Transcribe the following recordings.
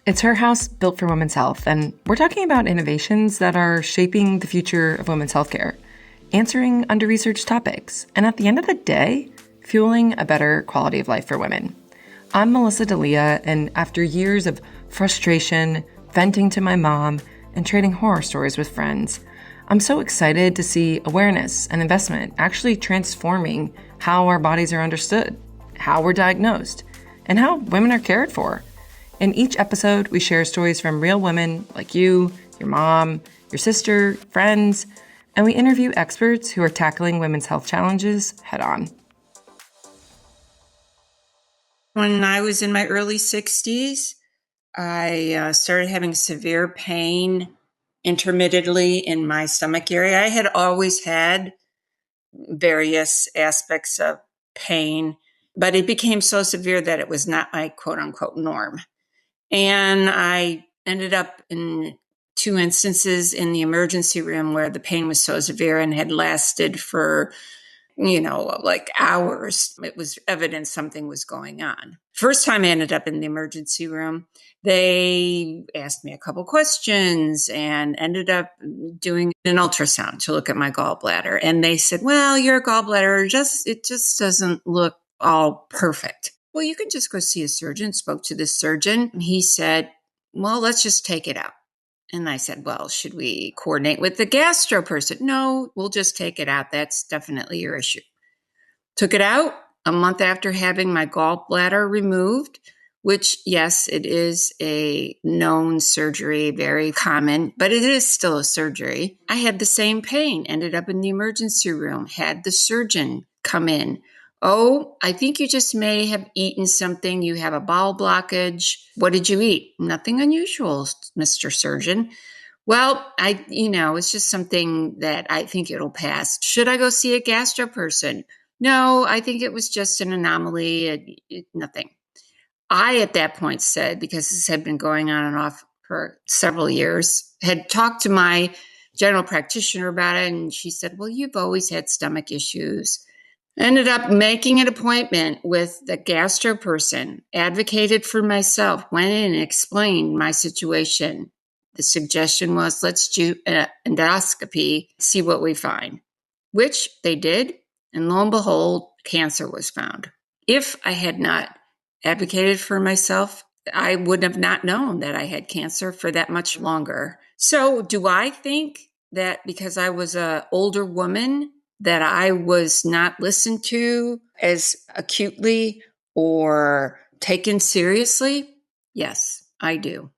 It's her house built for women's health, and we're talking about innovations that are shaping the future of women's healthcare, answering under-researched topics, and at the end of the day, fueling a better quality of life for women. I'm Melissa D'Elia, and after years of frustration, venting to my mom, and trading horror stories with friends, I'm so excited to see awareness and investment actually transforming how our bodies are understood, how we're diagnosed, and how women are cared for. In each episode, we share stories from real women like you, your mom, your sister, friends, and we interview experts who are tackling women's health challenges head on. When I was in my early 60s, I started having severe pain intermittently in my stomach area. I had always had various aspects of pain, but it became so severe that it was not my quote unquote norm. And I ended up in 2 instances in the emergency room where the pain was so severe and had lasted for, like hours. It was evident something was going on. First time I ended up in the emergency room, they asked me a couple questions and ended up doing an ultrasound to look at my gallbladder. And they said, well, your gallbladder it just doesn't look all perfect. Well, you can just go see a surgeon. Spoke to the surgeon. He said, well, let's just take it out. And I said, well, should we coordinate with the gastro person? No, we'll just take it out. That's definitely your issue. Took it out a month after having my gallbladder removed, which, yes, it is a known surgery, very common, but it is still a surgery. I had the same pain, ended up in the emergency room, had the surgeon come in. Oh, I think you just may have eaten something. You have a bowel blockage. What did you eat? Nothing unusual, Mr. Surgeon. Well, it's just something that I think it'll pass. Should I go see a gastro person? No, I think it was just an anomaly. Nothing. I, at that point, said, because this had been going on and off for several years, had talked to my general practitioner about it, and she said, well, you've always had stomach issues. Ended up making an appointment with the gastro person, advocated for myself, went in and explained my situation. The suggestion was, let's do an endoscopy, see what we find, which they did. And lo and behold, cancer was found. If I had not advocated for myself, I would have not known that I had cancer for that much longer. So do I think that because I was an older woman, that I was not listened to as acutely or taken seriously? Yes, I do.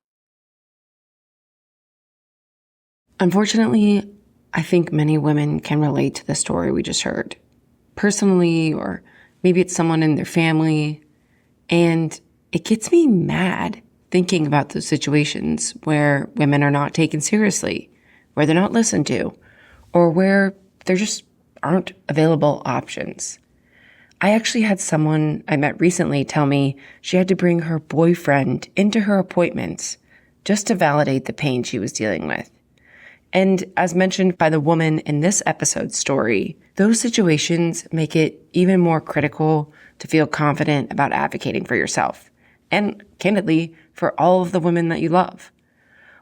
Unfortunately, I think many women can relate to the story we just heard, personally, or maybe it's someone in their family. And it gets me mad thinking about those situations where women are not taken seriously, where they're not listened to, or where there just aren't available options. I actually had someone I met recently tell me she had to bring her boyfriend into her appointments just to validate the pain she was dealing with. And as mentioned by the woman in this episode's story, those situations make it even more critical to feel confident about advocating for yourself, and candidly, for all of the women that you love.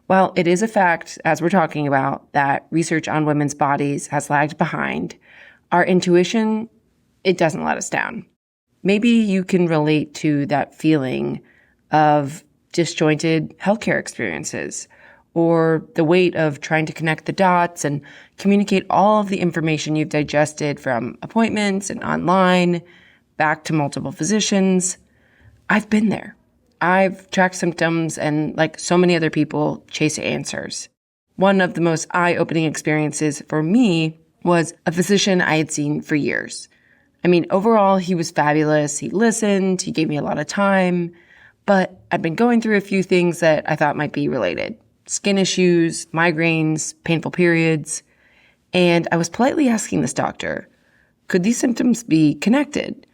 While it is a fact, as we're talking about, that research on women's bodies has lagged behind, our intuition, it doesn't let us down. Maybe you can relate to that feeling of disjointed healthcare experiences, or the weight of trying to connect the dots and communicate all of the information you've digested from appointments and online back to multiple physicians. I've been there. I've tracked symptoms and, like so many other people, chase answers. One of the most eye-opening experiences for me was a physician I had seen for years. I mean, overall, he was fabulous. He listened. He gave me a lot of time. But I'd been going through a few things that I thought might be related. Skin issues, migraines, painful periods. And I was politely asking this doctor, could these symptoms be connected?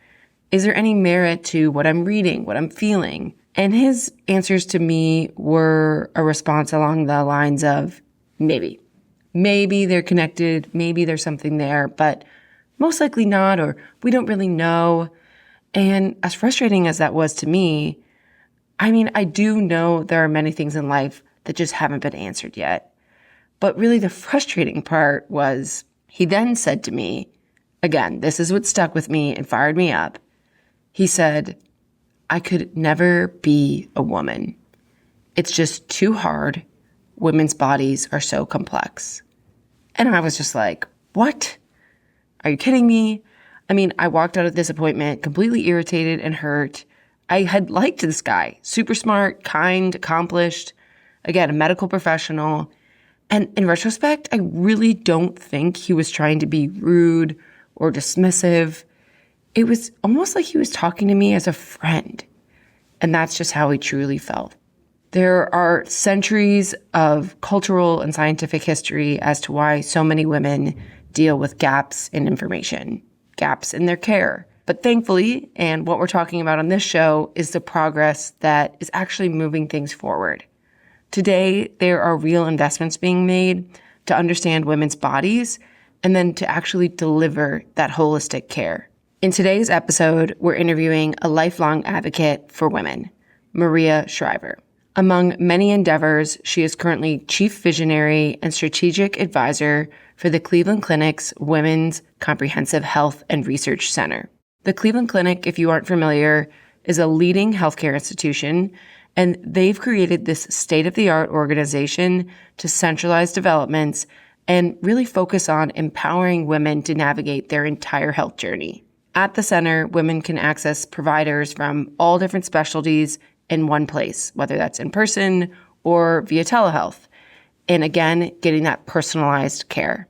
Is there any merit to what I'm reading, what I'm feeling? And his answers to me were a response along the lines of maybe. Maybe they're connected, maybe there's something there, but most likely not, or we don't really know. And as frustrating as that was to me, I mean, I do know there are many things in life that just haven't been answered yet. But really the frustrating part was he then said to me, again, this is what stuck with me and fired me up. He said, I could never be a woman. It's just too hard. Women's bodies are so complex. And I was just like, what? Are you kidding me? I mean, I walked out of this appointment completely irritated and hurt. I had liked this guy, super smart, kind, accomplished, again, a medical professional. And in retrospect, I really don't think he was trying to be rude or dismissive. It was almost like he was talking to me as a friend. And that's just how he truly felt. There are centuries of cultural and scientific history as to why so many women deal with gaps in information, gaps in their care. But thankfully, and what we're talking about on this show, is the progress that is actually moving things forward. Today, there are real investments being made to understand women's bodies and then to actually deliver that holistic care. In today's episode, we're interviewing a lifelong advocate for women, Maria Shriver. Among many endeavors, she is currently Chief Visionary and Strategic Advisor for the Cleveland Clinic's Women's Comprehensive Health and Research Center. The Cleveland Clinic, if you aren't familiar, is a leading healthcare institution, and they've created this state-of-the-art organization to centralize developments and really focus on empowering women to navigate their entire health journey. At the center, women can access providers from all different specialties in one place, whether that's in person or via telehealth. And again, getting that personalized care.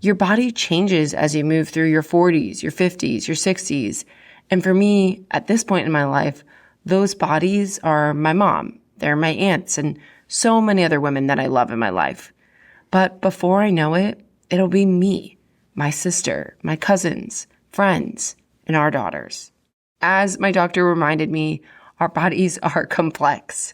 Your body changes as you move through your 40s, your 50s, your 60s. And for me, at this point in my life, those bodies are my mom, they're my aunts, and so many other women that I love in my life. But before I know it, it'll be me, my sister, my cousins, friends, and our daughters. As my doctor reminded me, our bodies are complex.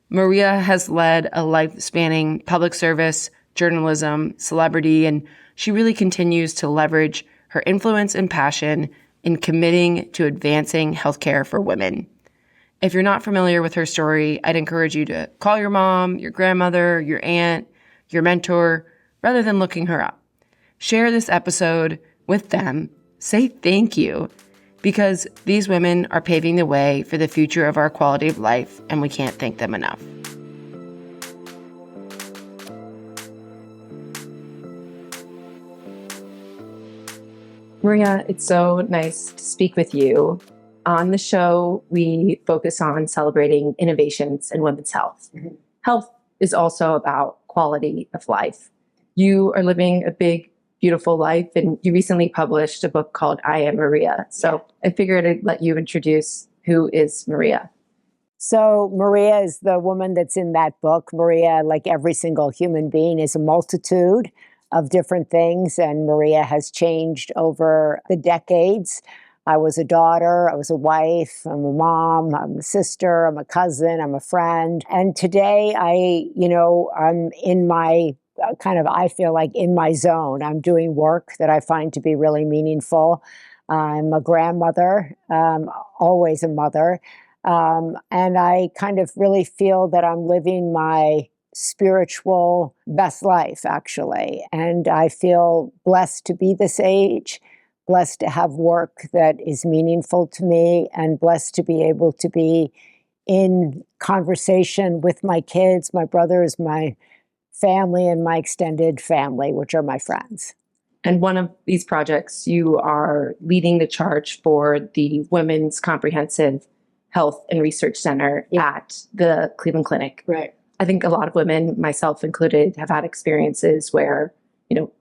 Maria has led a life-spanning public service, journalism, celebrity, and she really continues to leverage her influence and passion in committing to advancing healthcare for women. If you're not familiar with her story, I'd encourage you to call your mom, your grandmother, your aunt, your mentor, rather than looking her up. Share this episode with them. Say thank you, because these women are paving the way for the future of our quality of life, and we can't thank them enough. Maria, it's so nice to speak with you. On the show, we focus on celebrating innovations in women's health. Mm-hmm. Health is also about quality of life. You are living a big, beautiful life, and you recently published a book called I Am Maria. So I figured I'd let you introduce who is Maria. So Maria is the woman that's in that book. Maria, like every single human being, is a multitude of different things, and Maria has changed over the decades. I was a daughter, I was a wife, I'm a mom, I'm a sister, I'm a cousin, I'm a friend. And today I'm in my I feel like in my zone. I'm doing work that I find to be really meaningful. I'm a grandmother, always a mother. And I kind of really feel that I'm living my spiritual best life, actually. And I feel blessed to be this age, blessed to have work that is meaningful to me, and blessed to be able to be in conversation with my kids, my brothers, my family, and my extended family, which are my friends. And one of these projects, you are leading the charge for the Women's Comprehensive Health and Research Center at the Cleveland Clinic. Right. I think a lot of women, myself included, have had experiences where,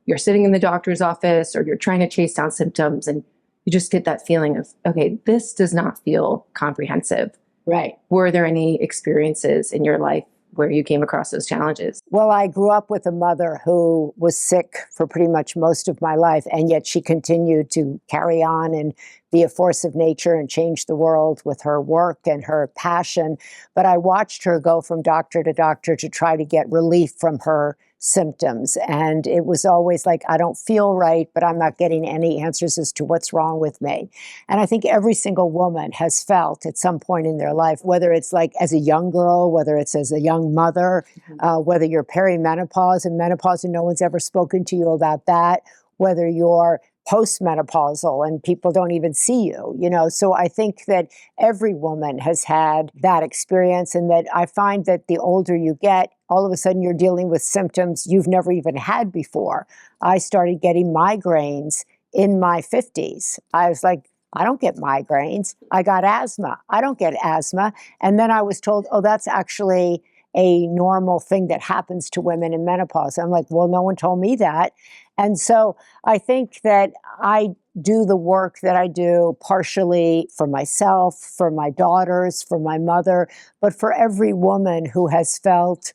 you're sitting in the doctor's office or you're trying to chase down symptoms and you just get that feeling of, okay, this does not feel comprehensive. Right. Were there any experiences in your life where you came across those challenges? Well, I grew up with a mother who was sick for pretty much most of my life, and yet she continued to carry on and be a force of nature and change the world with her work and her passion. But I watched her go from doctor to doctor to try to get relief from her symptoms. And it was always like, I don't feel right, but I'm not getting any answers as to what's wrong with me. And I think every single woman has felt at some point in their life, whether it's like as a young girl, whether it's as a young mother, whether you're perimenopause and menopause and no one's ever spoken to you about that, whether you're postmenopausal and people don't even see you, you know. So I think that every woman has had that experience, and that I find that the older you get, all of a sudden you're dealing with symptoms you've never even had before. I started getting migraines in my 50s. I was like, I don't get migraines. I got asthma. I don't get asthma. And then I was told, oh, that's actually a normal thing that happens to women in menopause. I'm like, well, no one told me that. And so I think that I do the work that I do partially for myself, for my daughters, for my mother, but for every woman who has felt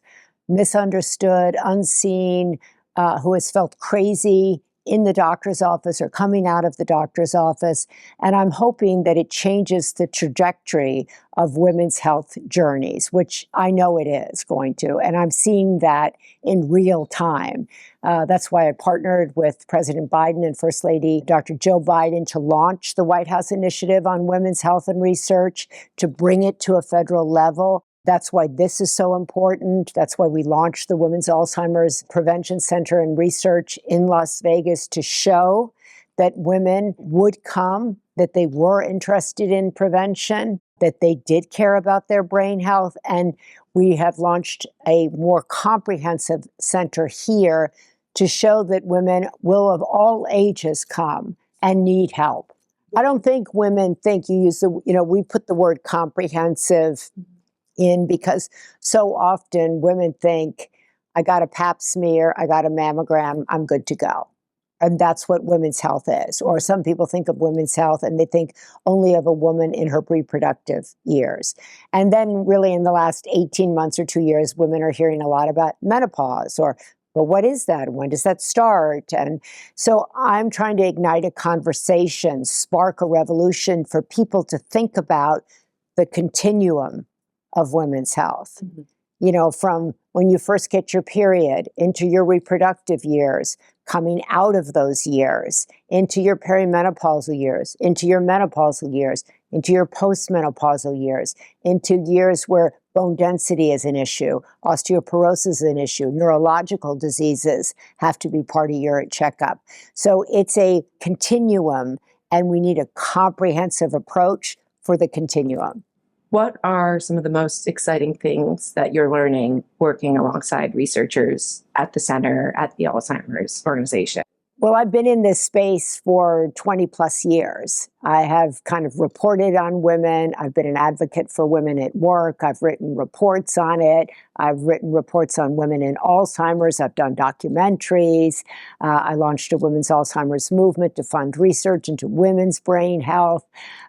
misunderstood, unseen, who has felt crazy in the doctor's office or coming out of the doctor's office. And I'm hoping that it changes the trajectory of women's health journeys, which I know it is going to. And I'm seeing that in real time. That's why I partnered with President Biden and First Lady Dr. Joe Biden to launch the White House Initiative on Women's Health and Research, to bring it to a federal level. That's why this is so important. That's why we launched the Women's Alzheimer's Prevention Center and Research in Las Vegas, to show that women would come, that they were interested in prevention, that they did care about their brain health. And we have launched a more comprehensive center here to show that women will of all ages come and need help. I don't think women think, you use the, we put the word comprehensive in because so often women think, I got a pap smear, I got a mammogram, I'm good to go. And that's what women's health is. Or some people think of women's health and they think only of a woman in her reproductive years. And then really in the last 18 months or 2 years, women are hearing a lot about menopause, or, well, what is that? When does that start? And so I'm trying to ignite a conversation, spark a revolution for people to think about the continuum of women's health. From when you first get your period, into your reproductive years, coming out of those years, into your perimenopausal years, into your menopausal years, into your postmenopausal years, into years where bone density is an issue, osteoporosis is an issue, neurological diseases have to be part of your checkup. So it's a continuum, and we need a comprehensive approach for the continuum. What are some of the most exciting things that you're learning working alongside researchers at the center, at the Alzheimer's organization? Well, I've been in this space for 20 plus years. I have kind of reported on women. I've been an advocate for women at work. I've written reports on it. I've written reports on women in Alzheimer's. I've done documentaries. I launched a women's Alzheimer's movement to fund research into women's brain health.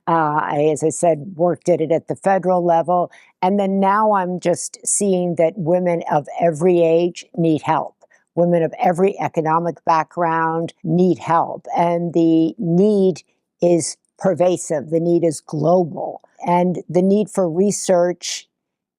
As I said, worked at it at the federal level. And then now I'm just seeing that women of every age need help. Women of every economic background need help. And the need is pervasive. The need is global. And the need for research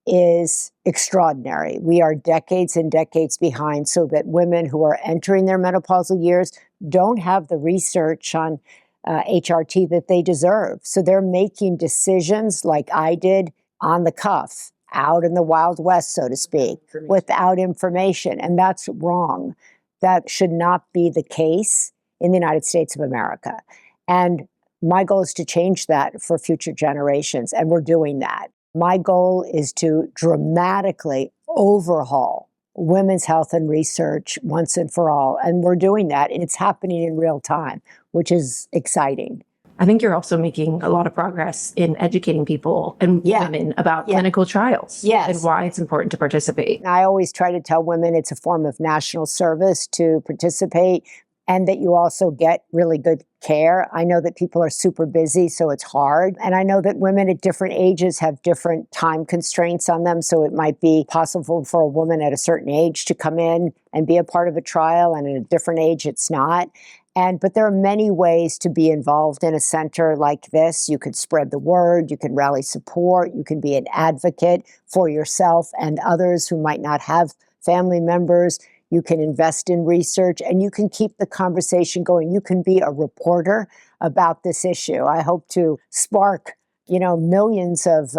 is extraordinary. We are decades and decades behind, so that women who are entering their menopausal years don't have the research on HRT that they deserve. So they're making decisions like I did on the cuff, out in the Wild West, so to speak, without information. And that's wrong. That should not be the case in the United States of America. And my goal is to change that for future generations, and we're doing that. My goal is to dramatically overhaul women's health and research once and for all. And we're doing that, and it's happening in real time, which is exciting. I think you're also making a lot of progress in educating people and women about clinical trials and why it's important to participate. I always try to tell women it's a form of national service to participate, and that you also get really good care. I know that people are super busy, so it's hard. And I know that women at different ages have different time constraints on them. So it might be possible for a woman at a certain age to come in and be a part of a trial, and at a different age, it's not. But there are many ways to be involved in a center like this. You could spread the word, you can rally support, you can be an advocate for yourself and others who might not have family members. you can invest in research, and you can keep the conversation going. You can be a reporter about this issue. I hope to spark, millions of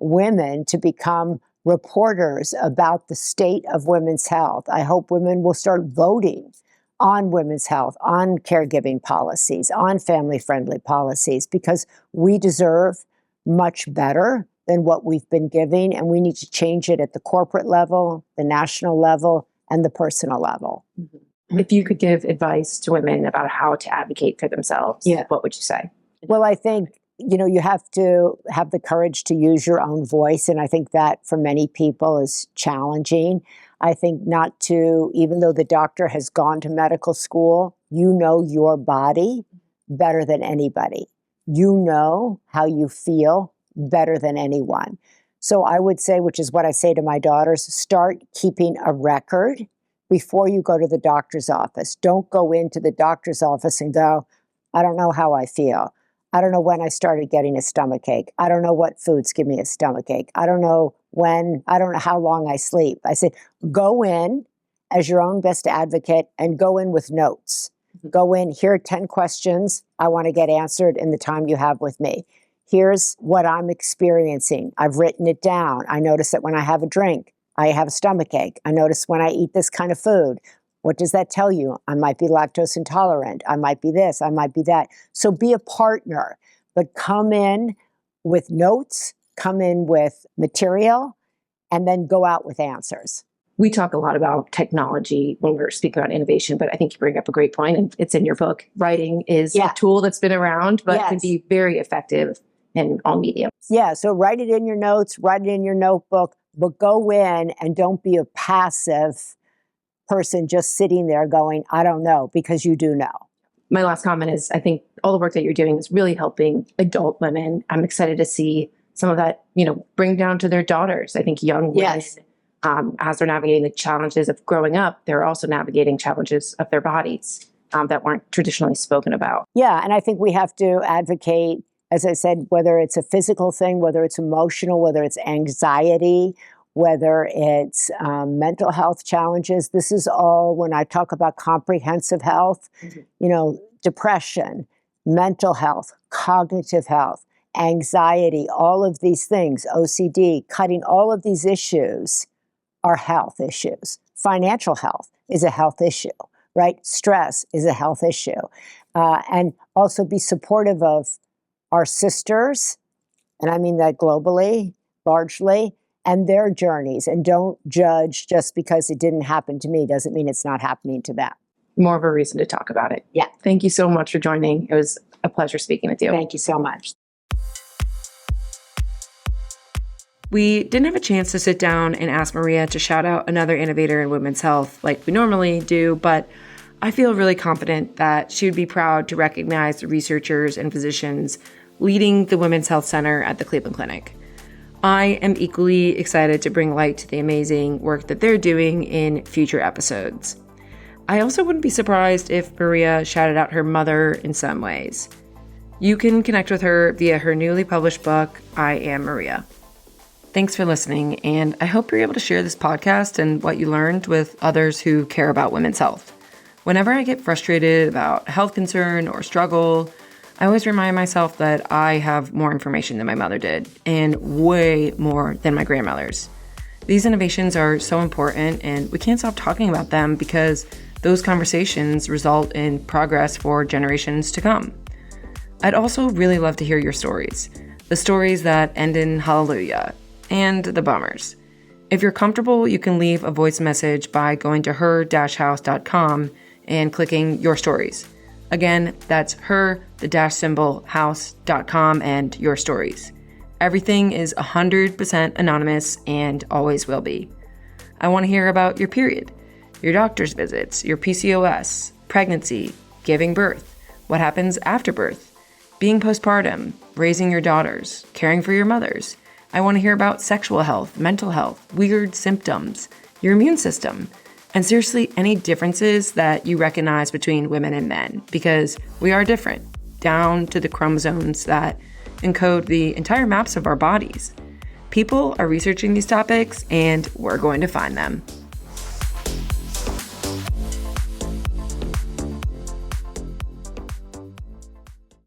women to become reporters about the state of women's health. I hope women will start voting on women's health, on caregiving policies, on family-friendly policies, because we deserve much better than what we've been giving, and we need to change it at the corporate level, the national level, and the personal level. Mm-hmm. If you could give advice to women about how to advocate for themselves, what would you say? Well, I think, you have to have the courage to use your own voice, and I think that for many people is challenging. I think not to, even though the doctor has gone to medical school, you know your body better than anybody. You know how you feel better than anyone. So I would say, which is what I say to my daughters, start keeping a record before you go to the doctor's office. Don't go into the doctor's office and go, I don't know how I feel. I don't know when I started getting a stomach ache. I don't know what foods give me a stomach ache. I don't know how long I sleep. I said, go in as your own best advocate and go in with notes. Go in, here are 10 questions I want to get answered in the time you have with me. Here's what I'm experiencing. I've written it down. I notice that when I have a drink, I have a stomach ache. I notice when I eat this kind of food. What does that tell you? I might be lactose intolerant. I might be this. I might be that. So be a partner, but come in with notes, come in with material, and then go out with answers. We talk a lot about technology when we're speaking about innovation, but I think you bring up a great point, and it's in your book. Writing is a tool that's been around, but can be very effective in all mediums. Yeah, so write it in your notes, write it in your notebook, but go in and don't be a passive person just sitting there going, I don't know, because you do know. My last comment is, I think all the work that you're doing is really helping adult women. I'm excited to see some of that, bring down to their daughters. I think young women, as they're navigating the challenges of growing up, they're also navigating challenges of their bodies that weren't traditionally spoken about. Yeah, and I think we have to advocate, as I said, whether it's a physical thing, whether it's emotional, whether it's anxiety, whether it's mental health challenges. This is all, when I talk about comprehensive health, depression, mental health, cognitive health, anxiety, all of these things, OCD, cutting, all of these issues are health issues. Financial health is a health issue, right? Stress is a health issue. And also be supportive of our sisters, and I mean that globally, largely, and their journeys. And don't judge just because it didn't happen to me doesn't mean it's not happening to them. More of a reason to talk about it. Yeah. Thank you so much for joining. It was a pleasure speaking with you. Thank you so much. We didn't have a chance to sit down and ask Maria to shout out another innovator in women's health like we normally do, but I feel really confident that she would be proud to recognize the researchers and physicians leading the Women's Health Center at the Cleveland Clinic. I am equally excited to bring light to the amazing work that they're doing in future episodes. I also wouldn't be surprised if Maria shouted out her mother in some ways. You can connect with her via her newly published book, I Am Maria. Thanks for listening, and I hope you're able to share this podcast and what you learned with others who care about women's health. Whenever I get frustrated about a health concern or struggle, I always remind myself that I have more information than my mother did, and way more than my grandmother's. These innovations are so important, and we can't stop talking about them because those conversations result in progress for generations to come. I'd also really love to hear your stories, the stories that end in hallelujah, and the bummers. If you're comfortable, you can leave a voice message by going to her-house.com and clicking your stories. Again, that's her-house.com and your stories. Everything is 100% anonymous and always will be. I want to hear about your period, your doctor's visits, your PCOS, pregnancy, giving birth, what happens after birth, being postpartum, raising your daughters, caring for your mothers. I want to hear about sexual health, mental health, weird symptoms, your immune system, and seriously, any differences that you recognize between women and men, because we are different, down to the chromosomes that encode the entire maps of our bodies. People are researching these topics, and we're going to find them.